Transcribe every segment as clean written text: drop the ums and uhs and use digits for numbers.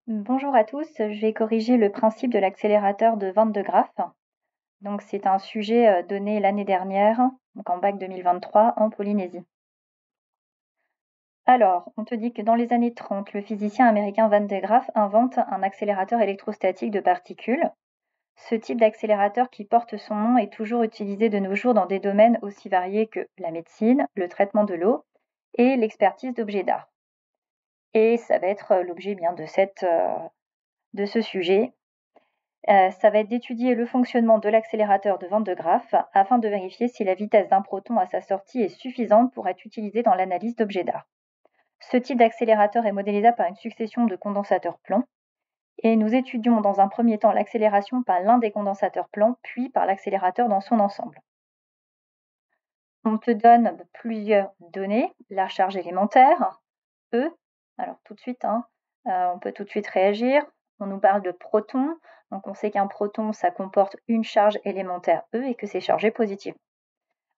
Bonjour à tous, je vais corriger le principe de l'accélérateur de Van de Graaff. Donc c'est un sujet donné l'année dernière, donc en bac 2023 en Polynésie. Alors, on te dit que dans les années 30, le physicien américain Van de Graaff invente un accélérateur électrostatique de particules. Ce type d'accélérateur qui porte son nom est toujours utilisé de nos jours dans des domaines aussi variés que la médecine, le traitement de l'eau et l'expertise d'objets d'art. Et ça va être l'objet bien de ce sujet. Ça va être d'étudier le fonctionnement de l'accélérateur de Van de Graaff afin de vérifier si la vitesse d'un proton à sa sortie est suffisante pour être utilisée dans l'analyse d'objets d'art. Ce type d'accélérateur est modélisable par une succession de condensateurs plans et nous étudions dans un premier temps l'accélération par l'un des condensateurs plans, puis par l'accélérateur dans son ensemble. On te donne plusieurs données, la charge élémentaire, E, alors tout de suite, on peut tout de suite réagir. On nous parle de protons, donc on sait qu'un proton, ça comporte une charge élémentaire E et que c'est chargé positif.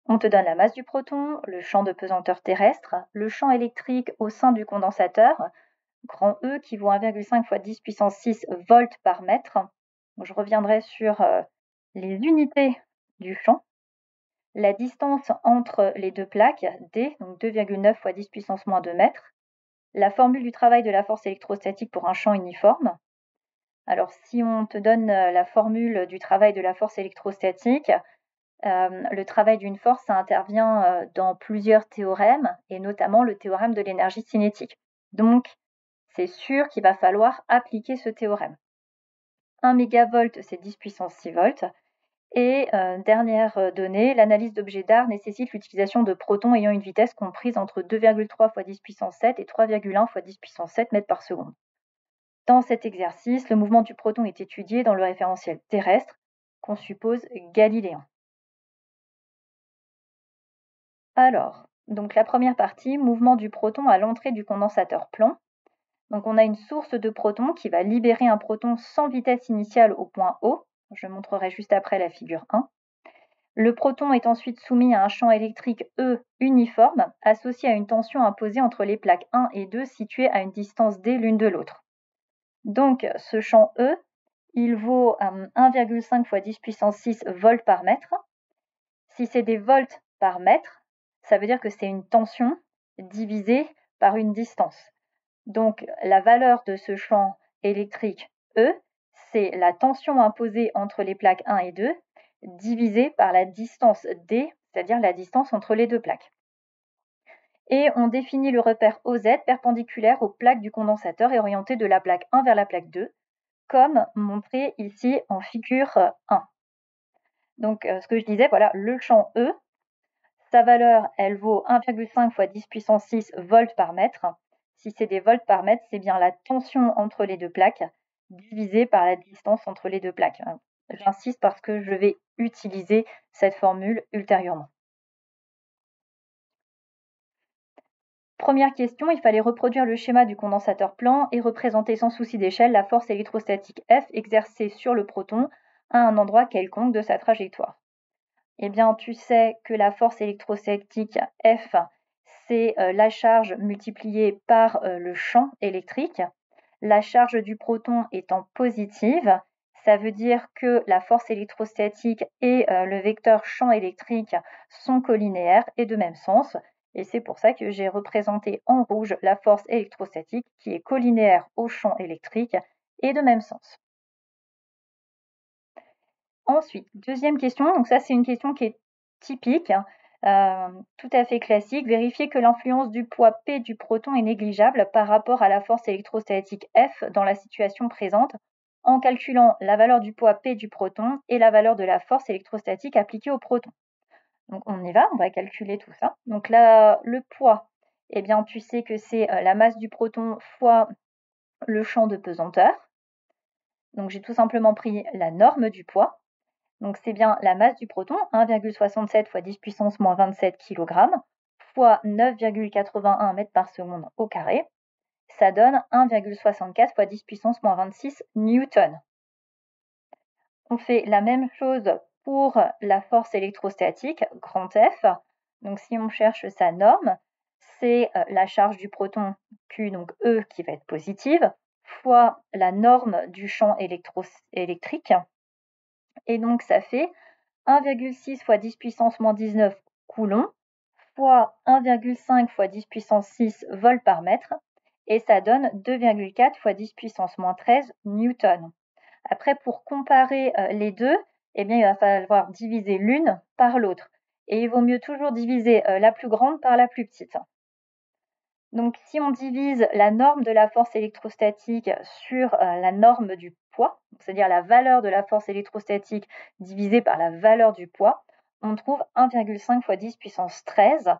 On te donne la masse du proton, le champ de pesanteur terrestre, le champ électrique au sein du condensateur, grand E qui vaut 1,5 fois 10 puissance 6 volts par mètre. Donc je reviendrai sur les unités du champ. La distance entre les deux plaques, D, donc 2,9 fois 10 puissance moins 2 mètres. La formule du travail de la force électrostatique pour un champ uniforme. Alors, si on te donne la formule du travail de la force électrostatique, le travail d'une force, ça intervient dans plusieurs théorèmes, et notamment le théorème de l'énergie cinétique. Donc, c'est sûr qu'il va falloir appliquer ce théorème. 1 mégavolt, c'est 10 puissance 6 volts. Et dernière donnée, l'analyse d'objets d'art nécessite l'utilisation de protons ayant une vitesse comprise entre 2,3 fois 10 puissance 7 et 3,1 fois 10 puissance 7 mètres par seconde. Dans cet exercice, le mouvement du proton est étudié dans le référentiel terrestre, qu'on suppose galiléen. Alors, donc la première partie, mouvement du proton à l'entrée du condensateur plan. Donc on a une source de protons qui va libérer un proton sans vitesse initiale au point O. Je montrerai juste après la figure 1. Le proton est ensuite soumis à un champ électrique E uniforme associé à une tension imposée entre les plaques 1 et 2 situées à une distance d l'une de l'autre. Donc ce champ E, il vaut 1,5 fois 10 puissance 6 volts par mètre. Si c'est des volts par mètre, ça veut dire que c'est une tension divisée par une distance. Donc la valeur de ce champ électrique E, c'est la tension imposée entre les plaques 1 et 2 divisée par la distance D, c'est-à-dire la distance entre les deux plaques. Et on définit le repère OZ perpendiculaire aux plaques du condensateur et orienté de la plaque 1 vers la plaque 2, comme montré ici en figure 1. Donc ce que je disais, voilà, le champ E, sa valeur, elle vaut 1,5 fois 10 puissance 6 volts par mètre. Si c'est des volts par mètre, c'est bien la tension entre les deux plaques divisée par la distance entre les deux plaques. J'insiste parce que je vais utiliser cette formule ultérieurement. Première question, il fallait reproduire le schéma du condensateur plan et représenter sans souci d'échelle la force électrostatique F exercée sur le proton à un endroit quelconque de sa trajectoire. Eh bien, tu sais que la force électrostatique F, c'est la charge multipliée par le champ électrique. La charge du proton étant positive, ça veut dire que la force électrostatique et le vecteur champ électrique sont collinéaires et de même sens. Et c'est pour ça que j'ai représenté en rouge la force électrostatique qui est collinéaire au champ électrique et de même sens. Ensuite, deuxième question, donc ça c'est une question qui est typique, tout à fait classique. Vérifier que l'influence du poids P du proton est négligeable par rapport à la force électrostatique F dans la situation présente en calculant la valeur du poids P du proton et la valeur de la force électrostatique appliquée au proton. Donc on y va, on va calculer tout ça. Donc là, le poids, eh bien tu sais que c'est la masse du proton fois le champ de pesanteur. Donc j'ai tout simplement pris la norme du poids. Donc c'est bien la masse du proton, 1,67 fois 10 puissance moins 27 kg, fois 9,81 mètres par seconde au carré. Ça donne 1,64 fois 10 puissance moins 26 newton. On fait la même chose pour la force électrostatique, grand F. Donc si on cherche sa norme, c'est la charge du proton Q, donc E, qui va être positive, fois la norme du champ électrique. Et donc, ça fait 1,6 fois 10 puissance moins 19 coulombs fois 1,5 fois 10 puissance 6 volts par mètre. Et ça donne 2,4 fois 10 puissance moins 13 newtons. Après, pour comparer les deux, eh bien, il va falloir diviser l'une par l'autre. Et il vaut mieux toujours diviser la plus grande par la plus petite. Donc, si on divise la norme de la force électrostatique sur la norme du poids, c'est-à-dire la valeur de la force électrostatique divisée par la valeur du poids, on trouve 1,5 fois 10 puissance 13.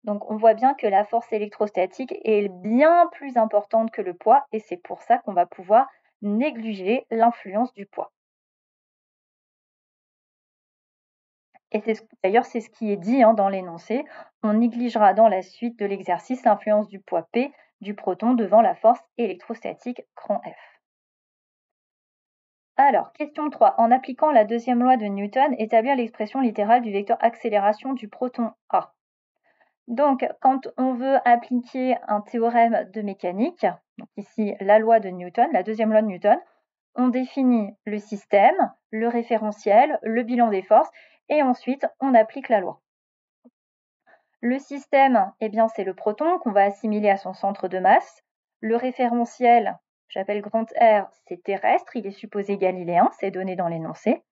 Donc, on voit bien que la force électrostatique est bien plus importante que le poids et c'est pour ça qu'on va pouvoir négliger l'influence du poids. Et d'ailleurs, c'est ce qui est dit dans l'énoncé. On négligera dans la suite de l'exercice l'influence du poids P du proton devant la force électrostatique grand F. Alors, question 3. En appliquant la deuxième loi de Newton, établir l'expression littérale du vecteur accélération du proton A. Donc, quand on veut appliquer un théorème de mécanique, donc ici la loi de Newton, la deuxième loi de Newton, on définit le système, le référentiel, le bilan des forces, et ensuite on applique la loi. Le système, eh bien, c'est le proton qu'on va assimiler à son centre de masse. Le référentiel, j'appelle grand R, c'est terrestre, il est supposé galiléen, c'est donné dans l'énoncé.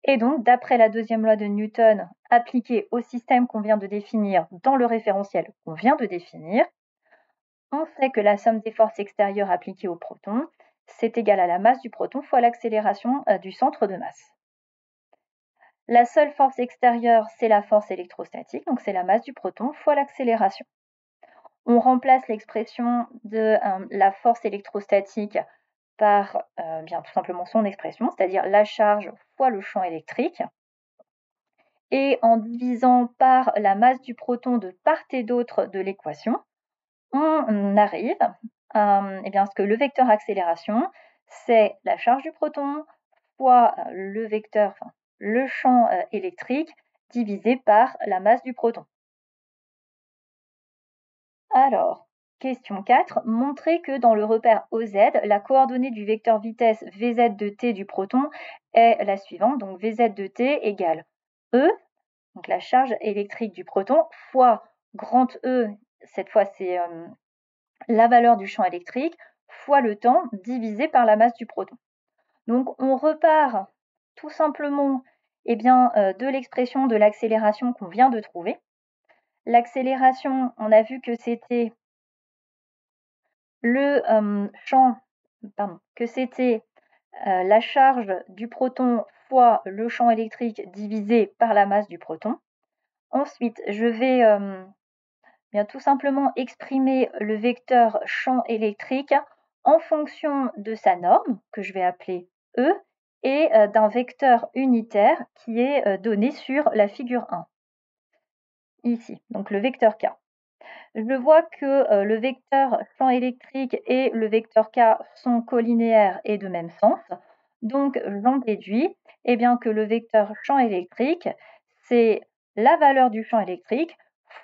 Et donc, d'après la deuxième loi de Newton, appliquée au système qu'on vient de définir dans le référentiel qu'on vient de définir, on sait que la somme des forces extérieures appliquées au proton, c'est égal à la masse du proton fois l'accélération du centre de masse. La seule force extérieure, c'est la force électrostatique, donc c'est la masse du proton fois l'accélération. On remplace l'expression de la force électrostatique par bien tout simplement son expression, c'est-à-dire la charge fois le champ électrique. Et en divisant par la masse du proton de part et d'autre de l'équation, on arrive à ce que le vecteur accélération, c'est la charge du proton fois le champ électrique divisé par la masse du proton. Alors, question 4. Montrer que dans le repère OZ, la coordonnée du vecteur vitesse Vz de t du proton est la suivante. Donc Vz de t égale E, donc la charge électrique du proton, fois grand E, cette fois c'est la valeur du champ électrique, fois le temps divisé par la masse du proton. Donc on repart tout simplement de l'expression de l'accélération qu'on vient de trouver. L'accélération, on a vu que c'était la charge du proton fois le champ électrique divisé par la masse du proton. Ensuite, je vais tout simplement exprimer le vecteur champ électrique en fonction de sa norme, que je vais appeler E, et d'un vecteur unitaire qui est donné sur la figure 1. Ici, donc le vecteur K. Je vois que le vecteur champ électrique et le vecteur K sont collinéaires et de même sens. Donc, j'en déduis que le vecteur champ électrique, c'est la valeur du champ électrique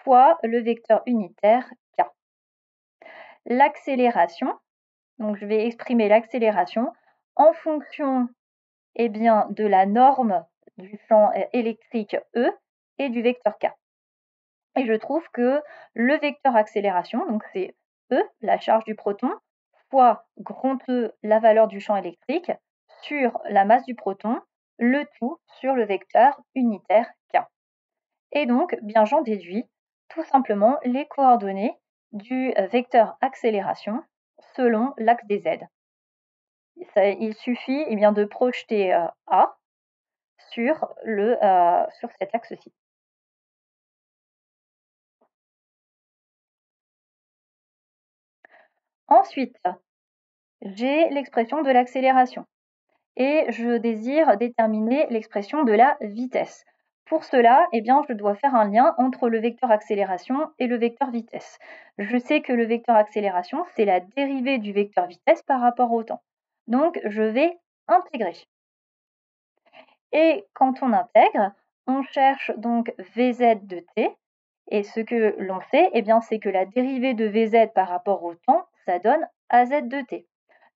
fois le vecteur unitaire K. L'accélération, donc je vais exprimer l'accélération en fonction de la norme du champ électrique E et du vecteur K. Et je trouve que le vecteur accélération, donc c'est E, la charge du proton, fois grand E, la valeur du champ électrique, sur la masse du proton, le tout sur le vecteur unitaire K. Et donc, j'en déduis tout simplement les coordonnées du vecteur accélération selon l'axe des Z. Il suffit de projeter A sur cet axe-ci. Ensuite, j'ai l'expression de l'accélération et je désire déterminer l'expression de la vitesse. Pour cela, je dois faire un lien entre le vecteur accélération et le vecteur vitesse. Je sais que le vecteur accélération, c'est la dérivée du vecteur vitesse par rapport au temps. Donc, je vais intégrer. Et quand on intègre, on cherche donc Vz de t. Et ce que l'on sait, c'est que la dérivée de Vz par rapport au temps, ça donne Az de t.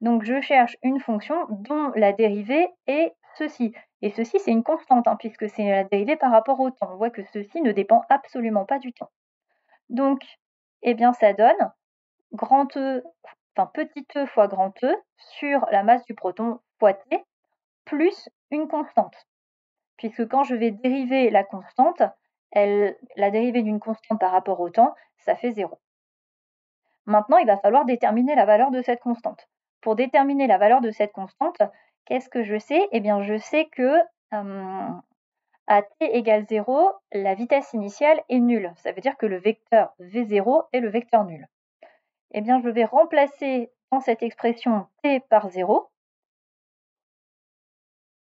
Donc je cherche une fonction dont la dérivée est ceci. Et ceci, c'est une constante, puisque c'est la dérivée par rapport au temps. On voit que ceci ne dépend absolument pas du temps. Donc, eh bien, ça donne grand E, enfin petit e fois grand E sur la masse du proton fois T plus une constante. Puisque quand je vais dériver la constante, la dérivée d'une constante par rapport au temps, ça fait 0. Maintenant, il va falloir déterminer la valeur de cette constante. Pour déterminer la valeur de cette constante, qu'est-ce que je sais? Eh bien, je sais que à t égale 0, la vitesse initiale est nulle. Ça veut dire que le vecteur v0 est le vecteur nul. Eh bien, je vais remplacer dans cette expression t par 0.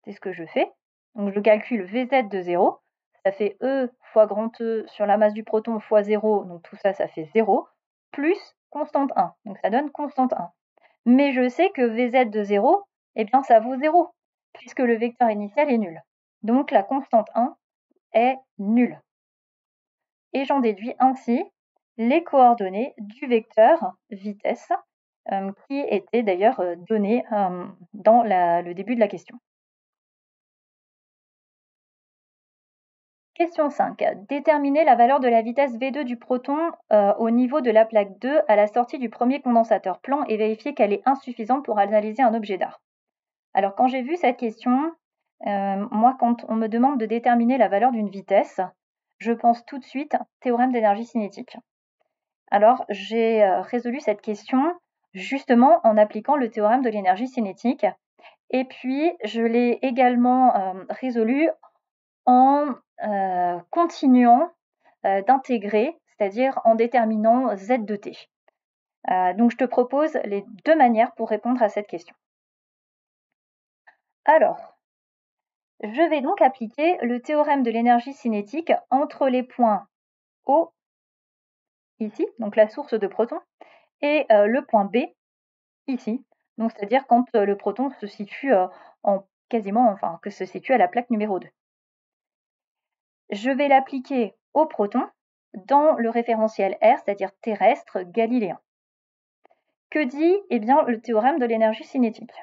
C'est ce que je fais. Donc, je calcule Vz de 0. Ça fait E fois grand E sur la masse du proton fois 0. Donc, tout ça, ça fait 0. Plus constante 1. Donc, ça donne constante 1. Mais je sais que Vz de 0, eh bien, ça vaut 0, puisque le vecteur initial est nul. Donc, la constante 1 est nulle. Et j'en déduis ainsi les coordonnées du vecteur vitesse, qui était d'ailleurs donné dans le début de la question. Question 5. Déterminer la valeur de la vitesse V2 du proton au niveau de la plaque 2 à la sortie du premier condensateur plan et vérifier qu'elle est insuffisante pour analyser un objet d'art. Alors quand j'ai vu cette question, moi quand on me demande de déterminer la valeur d'une vitesse, je pense tout de suite théorème d'énergie cinétique. Alors j'ai résolu cette question justement en appliquant le théorème de l'énergie cinétique et puis je l'ai également résolu en continuant d'intégrer, c'est-à-dire en déterminant z de t. Donc je te propose les deux manières pour répondre à cette question. Alors, je vais donc appliquer le théorème de l'énergie cinétique entre les points O, ici, donc la source de protons, et le point B, ici, donc c'est-à-dire quand le proton se situe que se situe à la plaque numéro 2. Je vais l'appliquer au proton dans le référentiel R, c'est-à-dire terrestre galiléen. Que dit eh bien, le théorème de l'énergie cinétique?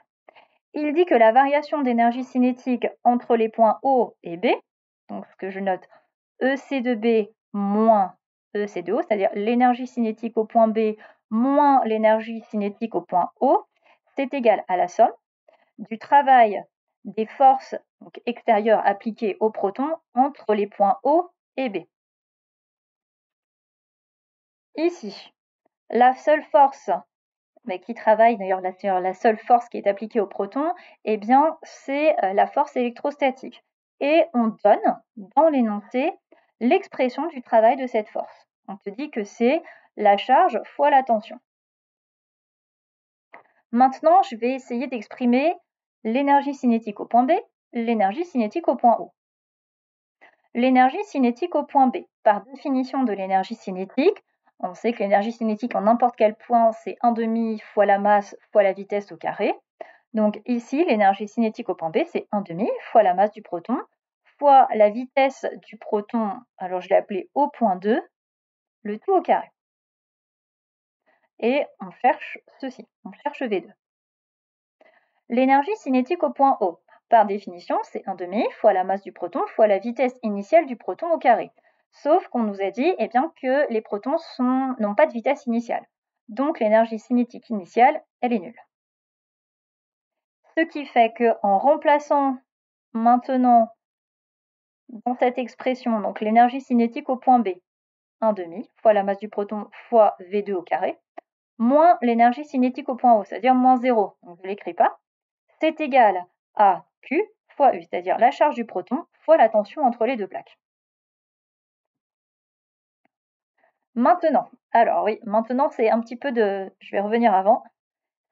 Il dit que la variation d'énergie cinétique entre les points O et B, donc ce que je note EC de B moins EC de O, c'est-à-dire l'énergie cinétique au point B moins l'énergie cinétique au point O, c'est égal à la somme du travail des forces extérieures appliquées au proton entre les points O et B. Ici, la seule force qui travaille, d'ailleurs la seule force qui est appliquée au proton, eh bien c'est la force électrostatique. Et on donne dans l'énoncé l'expression du travail de cette force. On te dit que c'est la charge fois la tension. Maintenant, je vais essayer d'exprimer l'énergie cinétique au point B, l'énergie cinétique au point O. L'énergie cinétique au point B, par définition de l'énergie cinétique, on sait que l'énergie cinétique en n'importe quel point, c'est 1/2 fois la masse fois la vitesse au carré. Donc ici, l'énergie cinétique au point B, c'est 1/2 fois la masse du proton fois la vitesse du proton, alors je l'ai appelé au point 2, le tout au carré. Et on cherche ceci, on cherche V2. L'énergie cinétique au point O, par définition, c'est 1/2 fois la masse du proton fois la vitesse initiale du proton au carré. Sauf qu'on nous a dit eh bien, que les protons n'ont pas de vitesse initiale. Donc l'énergie cinétique initiale, elle est nulle. Ce qui fait qu'en remplaçant maintenant dans cette expression, donc l'énergie cinétique au point B, 1/2 fois la masse du proton fois V2 au carré, moins l'énergie cinétique au point O, c'est-à-dire moins 0, donc je ne l'écris pas, c'est égal à Q fois U, c'est-à-dire la charge du proton fois la tension entre les deux plaques. Maintenant, alors oui, maintenant c'est un petit peu de, je vais revenir avant,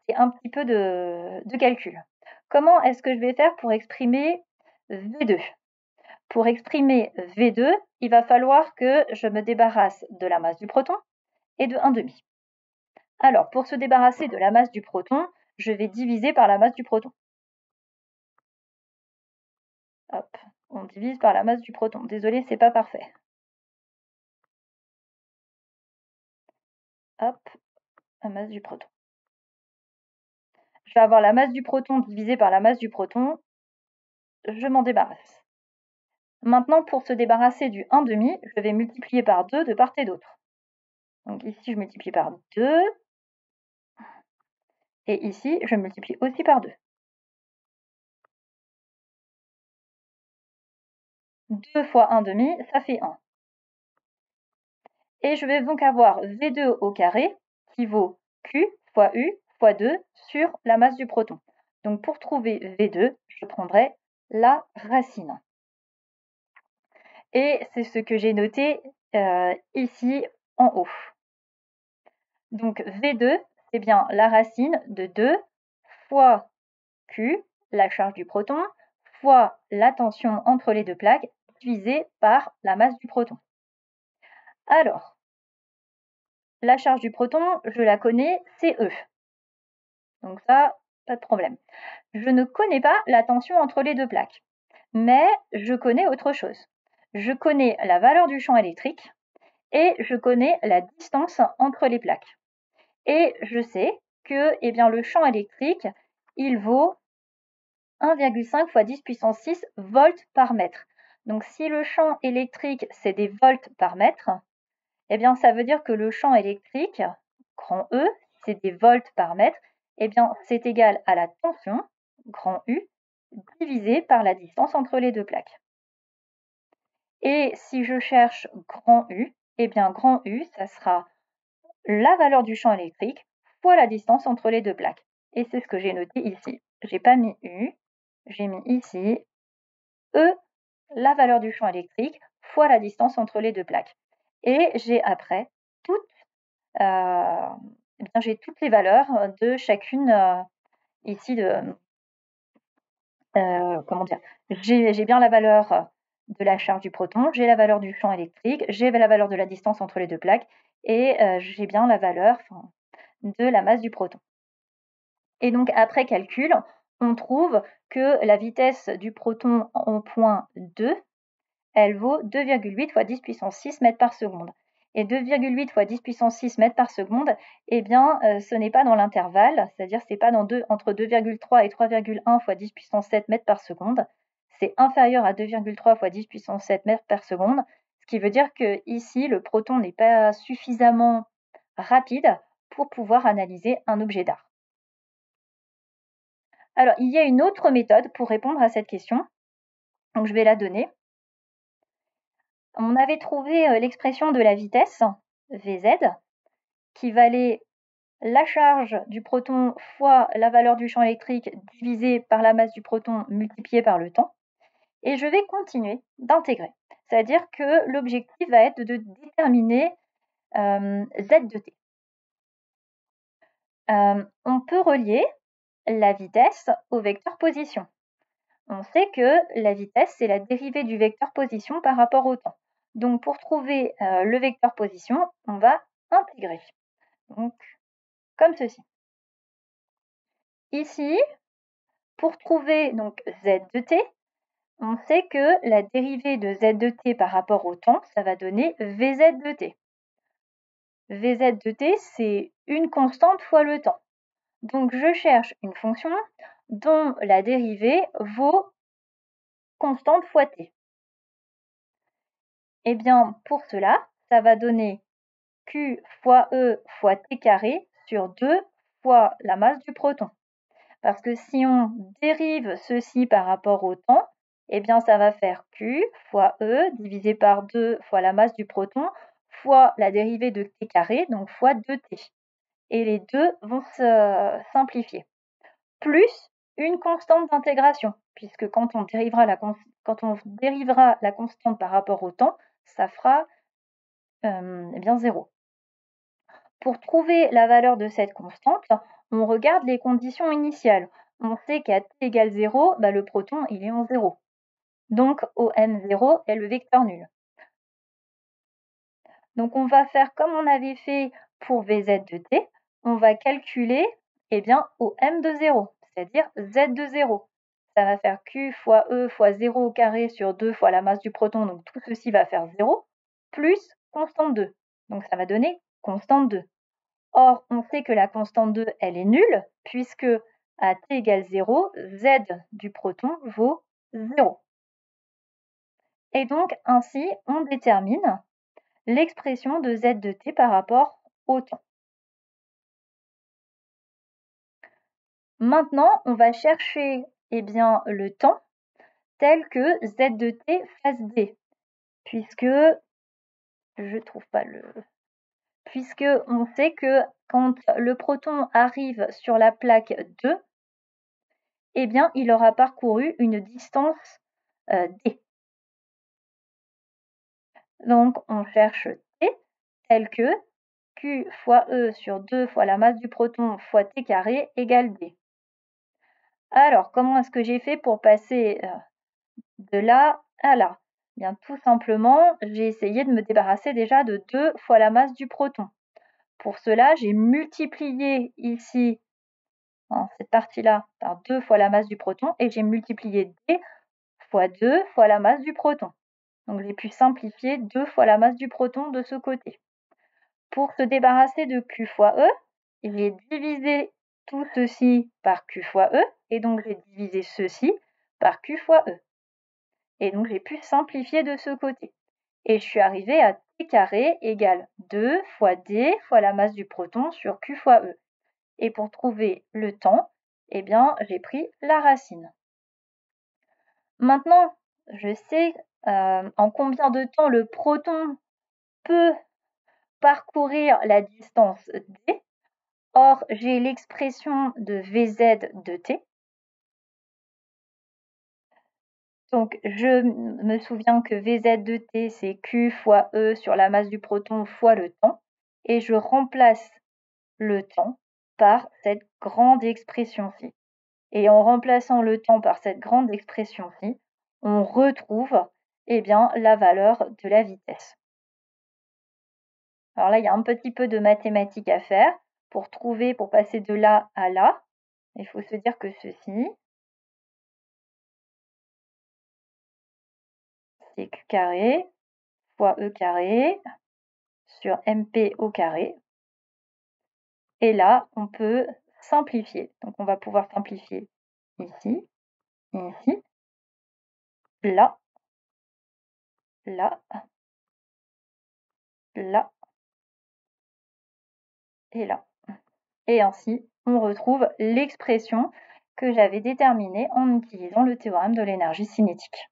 c'est un petit peu de calcul. Comment est-ce que je vais faire pour exprimer V2? Pour exprimer V2, il va falloir que je me débarrasse de la masse du proton et de 1/2. Alors, pour se débarrasser de la masse du proton, je vais diviser par la masse du proton. Hop, on divise par la masse du proton. Désolé, c'est pas parfait. Hop, la masse du proton. vais avoir la masse du proton divisée par la masse du proton, je m'en débarrasse. Maintenant, pour se débarrasser du 1,5, je vais multiplier par 2 de part et d'autre. Donc ici, je multiplie par 2, et ici, je multiplie aussi par 2. 2 fois 1,5, ça fait 1. Et je vais donc avoir V2 au carré qui vaut Q fois U fois 2 sur la masse du proton. Donc pour trouver V2, je prendrai la racine. Et c'est ce que j'ai noté ici en haut. Donc V2, c'est bien la racine de 2 fois Q, la charge du proton, fois la tension entre les deux plaques, divisée par la masse du proton. Alors, la charge du proton, je la connais, c'est E. Donc ça, pas de problème. Je ne connais pas la tension entre les deux plaques, mais je connais autre chose. Je connais la valeur du champ électrique et je connais la distance entre les plaques. Et je sais que le champ électrique, il vaut 1,5 fois 10 puissance 6 volts par mètre. Donc si le champ électrique, c'est des volts par mètre, ça veut dire que le champ électrique, grand E, c'est des volts par mètre, c'est égal à la tension, grand U, divisé par la distance entre les deux plaques. Et si je cherche grand U, grand U, ça sera la valeur du champ électrique fois la distance entre les deux plaques. Et c'est ce que j'ai noté ici. J'ai pas mis U, j'ai mis ici E, la valeur du champ électrique fois la distance entre les deux plaques. Et j'ai après j'ai toutes les valeurs de chacune ici de j'ai bien la valeur de la charge du proton, j'ai la valeur du champ électrique, j'ai la valeur de la distance entre les deux plaques et j'ai bien la valeur de la masse du proton. Et donc après calcul, on trouve que la vitesse du proton au point 2, elle vaut 2,8 fois 10 puissance 6 mètres par seconde. Et 2,8 fois 10 puissance 6 mètres par seconde, ce n'est pas dans l'intervalle, c'est-à-dire c'est pas entre 2,3 et 3,1 fois 10 puissance 7 mètres par seconde, c'est inférieur à 2,3 fois 10 puissance 7 mètres par seconde, ce qui veut dire que ici, le proton n'est pas suffisamment rapide pour pouvoir analyser un objet d'art. Alors, il y a une autre méthode pour répondre à cette question, donc je vais la donner. On avait trouvé l'expression de la vitesse, Vz, qui valait la charge du proton fois la valeur du champ électrique divisée par la masse du proton multipliée par le temps. Et je vais continuer d'intégrer. C'est-à-dire que l'objectif va être de déterminer Z de t. On peut relier la vitesse au vecteur position. On sait que la vitesse, c'est la dérivée du vecteur position par rapport au temps. Donc, pour trouver le vecteur position, on va intégrer. Donc, comme ceci. Ici, pour trouver donc z de t, on sait que la dérivée de z de t par rapport au temps, ça va donner vz de t. Vz de t, c'est une constante fois le temps. Donc, je cherche une fonction dont la dérivée vaut constante fois t. Pour cela, ça va donner Q fois E fois T carré sur 2 fois la masse du proton. Parce que si on dérive ceci par rapport au temps, ça va faire Q fois E divisé par 2 fois la masse du proton fois la dérivée de T carré, donc fois 2T. Et les deux vont se simplifier. Plus une constante d'intégration, puisque quand on dérivera la constante par rapport au temps, ça fera 0. Pour trouver la valeur de cette constante, on regarde les conditions initiales. On sait qu'à t égale 0, le proton il est en 0. Donc OM0 est le vecteur nul. Donc on va faire comme on avait fait pour Vz de t, on va calculer OM de 0, c'est-à-dire Z de 0. Ça va faire Q fois E fois 0 au carré sur 2 fois la masse du proton, donc tout ceci va faire 0, plus constante 2. Donc ça va donner constante 2. Or, on sait que la constante 2, elle est nulle, puisque à T égale 0, Z du proton vaut 0. Et donc, ainsi, on détermine l'expression de Z de T par rapport au temps. Maintenant, on va chercher le temps tel que Z de T face D, puisque on sait que quand le proton arrive sur la plaque 2, il aura parcouru une distance D. Donc, on cherche T tel que Q fois E sur 2 fois la masse du proton fois T carré égale D. Alors, comment est-ce que j'ai fait pour passer de là à là? Bien, tout simplement, j'ai essayé de me débarrasser déjà de 2 fois la masse du proton. Pour cela, j'ai multiplié ici, cette partie-là, par 2 fois la masse du proton et j'ai multiplié D fois 2 fois la masse du proton. Donc, j'ai pu simplifier 2 fois la masse du proton de ce côté. Pour se débarrasser de Q fois E, j'ai divisé tout ceci par Q fois E, et donc j'ai divisé ceci par Q fois E. Et donc j'ai pu simplifier de ce côté. Et je suis arrivée à T carré égale 2 fois D fois la masse du proton sur Q fois E. Et pour trouver le temps, j'ai pris la racine. Maintenant, je sais en combien de temps le proton peut parcourir la distance D. Or, j'ai l'expression de Vz de T. Donc, je me souviens que Vz de T, c'est Q fois E sur la masse du proton fois le temps. Et je remplace le temps par cette grande expression-ci. Et en remplaçant le temps par cette grande expression-ci, on retrouve la valeur de la vitesse. Alors là, il y a un petit peu de mathématiques à faire pour passer de là à là. Il faut se dire que ceci, c'est Q carré fois E carré sur MP au carré. Et là, on peut simplifier. Donc, on va pouvoir simplifier ici, ici, là, là, là et là. Et ainsi, on retrouve l'expression que j'avais déterminée en utilisant le théorème de l'énergie cinétique.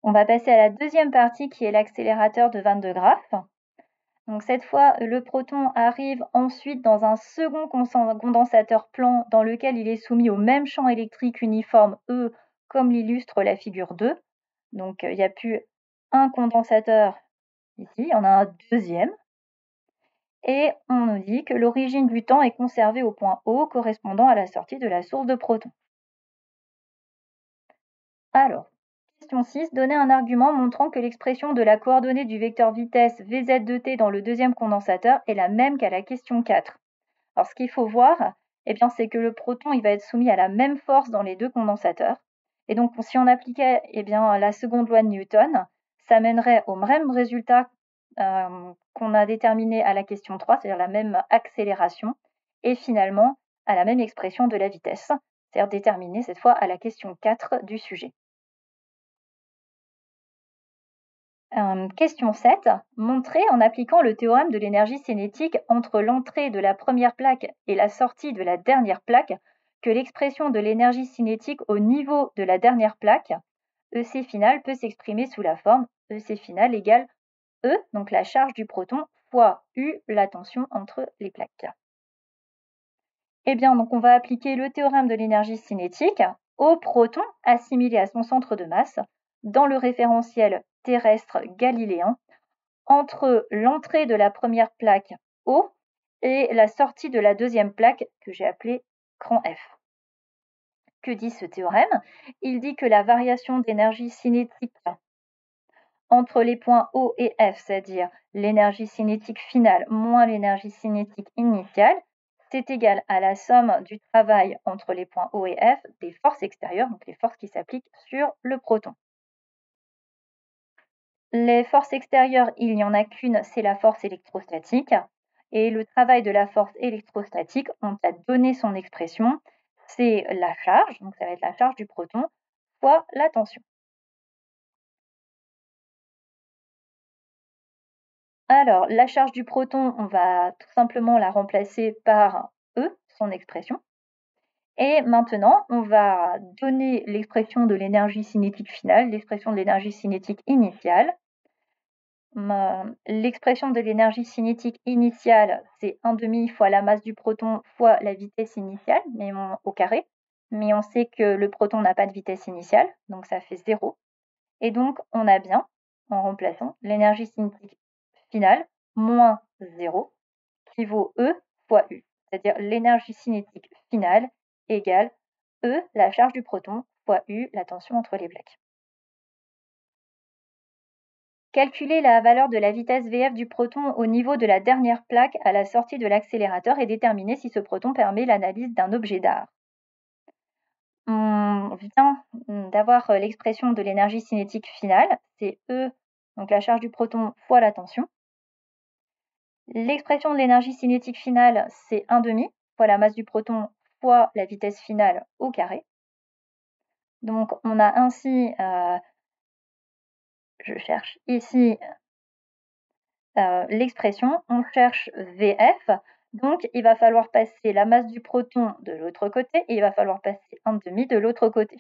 On va passer à la deuxième partie qui est l'accélérateur de Van de Graaff. Donc cette fois, le proton arrive ensuite dans un second condensateur plan dans lequel il est soumis au même champ électrique uniforme E, comme l'illustre la figure 2. Donc il n'y a plus un condensateur ici, il y en a un deuxième. Et on nous dit que l'origine du temps est conservée au point O correspondant à la sortie de la source de protons. Alors, question 6, donnez un argument montrant que l'expression de la coordonnée du vecteur vitesse Vz de t dans le deuxième condensateur est la même qu'à la question 4. Alors, ce qu'il faut voir, c'est que le proton il va être soumis à la même force dans les deux condensateurs. Et donc, si on appliquait la seconde loi de Newton, ça mènerait au même résultat qu'on a déterminé à la question 3, c'est-à-dire la même accélération, et finalement à la même expression de la vitesse, c'est-à-dire déterminée cette fois à la question 4 du sujet. Question 7. Montrez en appliquant le théorème de l'énergie cinétique entre l'entrée de la première plaque et la sortie de la dernière plaque que l'expression de l'énergie cinétique au niveau de la dernière plaque, EC final, peut s'exprimer sous la forme EC final égale E, donc la charge du proton, fois U, la tension entre les plaques. Donc on va appliquer le théorème de l'énergie cinétique au proton assimilé à son centre de masse dans le référentiel terrestre galiléen entre l'entrée de la première plaque O et la sortie de la deuxième plaque que j'ai appelée grand F. Que dit ce théorème? Il dit que la variation d'énergie cinétique entre les points O et F, c'est-à-dire l'énergie cinétique finale moins l'énergie cinétique initiale, c'est égal à la somme du travail entre les points O et F des forces extérieures, donc les forces qui s'appliquent sur le proton. Les forces extérieures, il n'y en a qu'une, c'est la force électrostatique. Et le travail de la force électrostatique, on t'a donné son expression, c'est la charge, donc ça va être la charge du proton, fois la tension. Alors, la charge du proton, on va tout simplement la remplacer par E, son expression. Et maintenant, on va donner l'expression de l'énergie cinétique finale, l'expression de l'énergie cinétique initiale. L'expression de l'énergie cinétique initiale, c'est 1/2 fois la masse du proton fois la vitesse initiale, mais au carré. Mais on sait que le proton n'a pas de vitesse initiale, donc ça fait 0. Et donc, on a bien, en remplaçant, l'énergie cinétique finale moins 0, qui vaut E fois U. C'est-à-dire l'énergie cinétique finale égale E, la charge du proton, fois U, la tension entre les plaques. Calculer la valeur de la vitesse VF du proton au niveau de la dernière plaque à la sortie de l'accélérateur et déterminer si ce proton permet l'analyse d'un objet d'art. On vient d'avoir l'expression de l'énergie cinétique finale, c'est E, donc la charge du proton fois la tension. L'expression de l'énergie cinétique finale, c'est 1/2 fois la masse du proton fois la vitesse finale au carré. Donc on a ainsi, je cherche ici l'expression, on cherche VF, donc il va falloir passer la masse du proton de l'autre côté et il va falloir passer 1/2 de l'autre côté.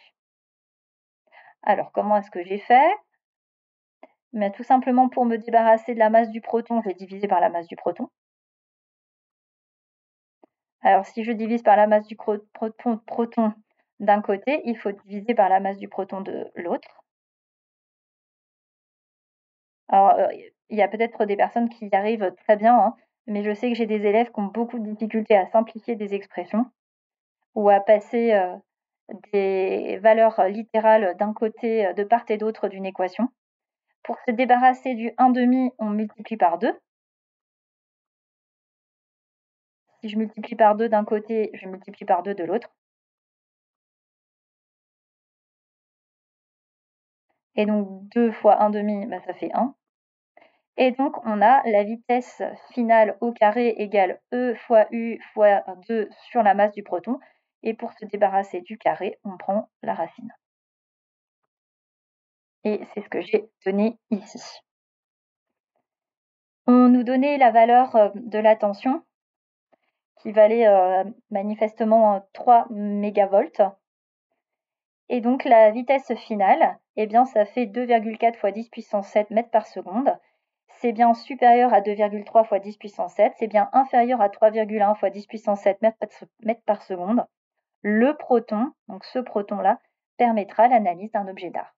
Alors comment est-ce que j'ai fait? Mais tout simplement pour me débarrasser de la masse du proton, je vais diviser par la masse du proton. Alors si je divise par la masse du proton d'un côté, il faut diviser par la masse du proton de l'autre. Alors, il y a peut-être des personnes qui y arrivent très bien, hein, mais je sais que j'ai des élèves qui ont beaucoup de difficultés à simplifier des expressions ou à passer, des valeurs littérales d'un côté, de part et d'autre d'une équation. Pour se débarrasser du 1/2, on multiplie par 2. Si je multiplie par 2 d'un côté, je multiplie par 2 de l'autre. Et donc 2 fois 1/2, bah, ça fait 1. Et donc on a la vitesse finale au carré égale E fois U fois 2 sur la masse du proton. Et pour se débarrasser du carré, on prend la racine. Et c'est ce que j'ai donné ici. On nous donnait la valeur de la tension qui valait manifestement 3 mégavolts. Et donc la vitesse finale, eh bien, ça fait 2,4 fois 10 puissance 7 mètres par seconde. C'est bien supérieur à 2,3 fois 10 puissance 7, c'est bien inférieur à 3,1 fois 10 puissance 7 mètres par seconde. Le proton, donc ce proton-là, permettra l'analyse d'un objet d'art.